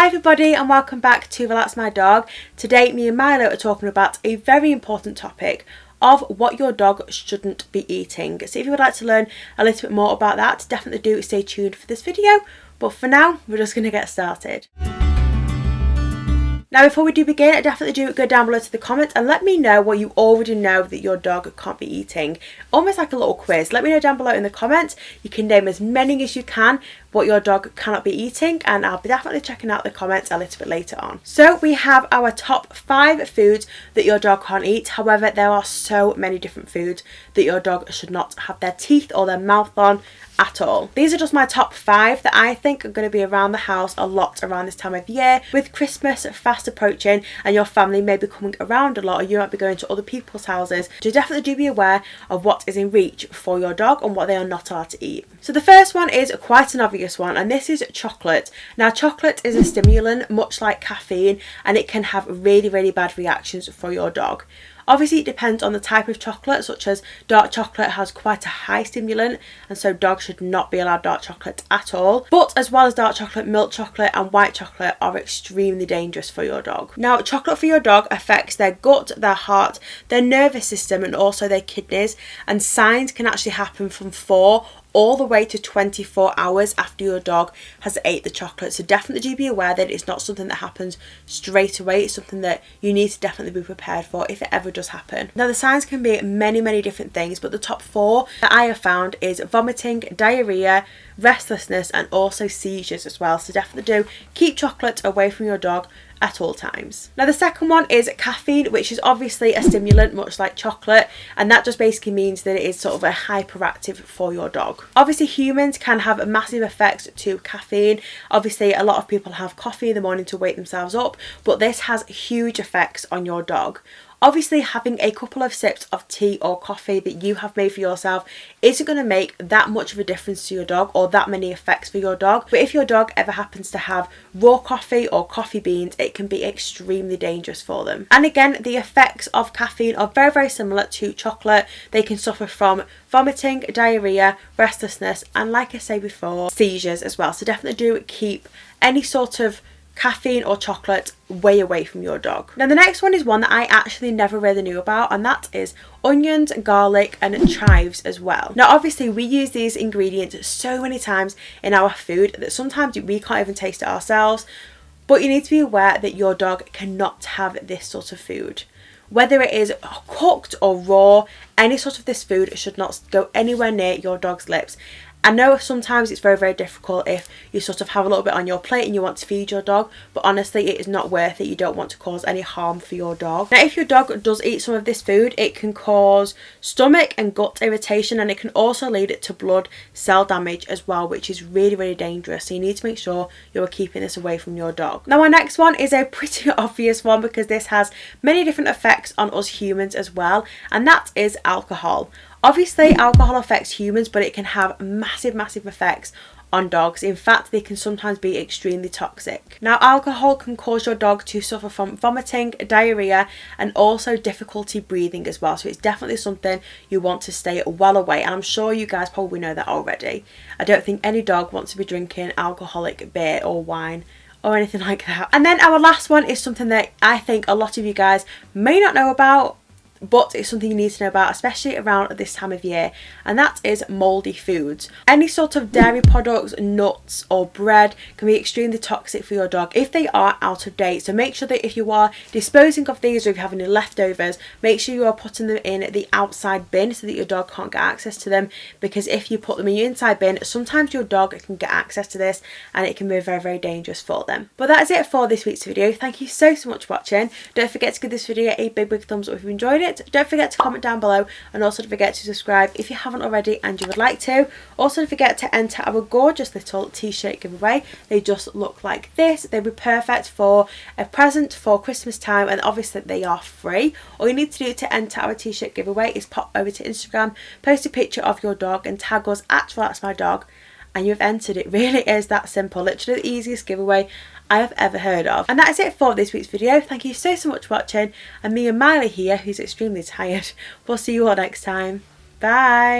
Hi everybody and welcome back to Relax My Dog. Today me and Milo are talking about a very important topic of what your dog shouldn't be eating. So if you would like to learn a little bit more about that, definitely do stay tuned for this video. But for now, we're just going to get started. Now before we do begin, definitely do go down below to the comments and let me know what you already know that your dog can't be eating. Almost like a little quiz. Let me know down below in the comments. You can name as many as you can what your dog cannot be eating, and I'll be definitely checking out the comments a little bit later on. So we have our top 5 foods that your dog can't eat. However, there are so many different foods that your dog should not have their teeth or their mouth on at all. These are just my top 5 that I think are going to be around the house a lot around this time of year. With Christmas fast approaching and your family may be coming around a lot, or you might be going to other people's houses, so definitely do be aware of what is in reach for your dog and what they are not allowed to eat. So the first one is quite an obvious one, and this is chocolate. Now chocolate is a stimulant much like caffeine, and it can have really bad reactions for your dog. Obviously it depends on the type of chocolate, such as dark chocolate has quite a high stimulant, and so dogs should not be allowed dark chocolate at all. But as well as dark chocolate, milk chocolate and white chocolate are extremely dangerous for your dog. Now chocolate for your dog affects their gut, their heart, their nervous system and also their kidneys, and signs can actually happen from 4 all the way to 24 hours after your dog has ate the chocolate. So definitely do be aware that it's not something that happens straight away. It's something that you need to definitely be prepared for if it ever does happen. Now the signs can be many different things, but the top 4 that I have found is vomiting, diarrhea, restlessness and also seizures as well. So definitely do keep chocolate away from your dog at all times. Now the second one is caffeine, which is obviously a stimulant much like chocolate, and that just basically means that it is sort of a hyperactive for your dog. Obviously humans can have massive effects to caffeine. Obviously a lot of people have coffee in the morning to wake themselves up, but this has huge effects on your dog. Obviously having a couple of sips of tea or coffee that you have made for yourself isn't going to make that much of a difference to your dog or that many effects for your dog. But if your dog ever happens to have raw coffee or coffee beans, it can be extremely dangerous for them. And again, the effects of caffeine are very similar to chocolate. They can suffer from vomiting, diarrhea, restlessness and, like I say before, seizures as well. So definitely do keep any sort of caffeine or chocolate way away from your dog. Now the next one is one that I actually never really knew about, and that is onions, garlic and chives as well. Now obviously we use these ingredients so many times in our food that sometimes we can't even taste it ourselves, but you need to be aware that your dog cannot have this sort of food. Whether it is cooked or raw, any sort of this food should not go anywhere near your dog's lips. I know sometimes it's very difficult if you sort of have a little bit on your plate and you want to feed your dog, but honestly it is not worth it. You don't want to cause any harm for your dog. Now if your dog does eat some of this food, it can cause stomach and gut irritation, and it can also lead to blood cell damage as well, which is really dangerous. So you need to make sure you are keeping this away from your dog. Now our next one is a pretty obvious one because this has many different effects on us humans as well, and that is alcohol. Obviously alcohol affects humans, but it can have massive effects on dogs. In fact, they can sometimes be extremely toxic. Now alcohol can cause your dog to suffer from vomiting, diarrhea and also difficulty breathing as well. So it's definitely something you want to stay well away, and I'm sure you guys probably know that already. I don't think any dog wants to be drinking alcoholic beer or wine or anything like that. And then our last one is something that I think a lot of you guys may not know about, but it's something you need to know about, especially around this time of year, and that is mouldy foods. Any sort of dairy products, nuts or bread can be extremely toxic for your dog if they are out of date. So make sure that if you are disposing of these, or if you have any leftovers, make sure you are putting them in the outside bin so that your dog can't get access to them, because if you put them in your inside bin, sometimes your dog can get access to this and it can be very dangerous for them. But that is it for this week's video. Thank you so much for watching. Don't forget to give this video a big thumbs up if you enjoyed it. Don't forget to comment down below, and also don't forget to subscribe if you haven't already and you would like to. Also don't forget to enter our gorgeous little t-shirt giveaway. They just look like this. They'd be perfect for a present for Christmas time, and obviously they are free. All you need to do to enter our t-shirt giveaway is pop over to Instagram, post a picture of your dog and tag us at Relax My Dog, and you've entered. It really is that simple. Literally the easiest giveaway I have ever heard of. And that is it for this week's video. Thank you so much for watching, and me and Miley here, who's extremely tired, we'll see you all next time. Bye.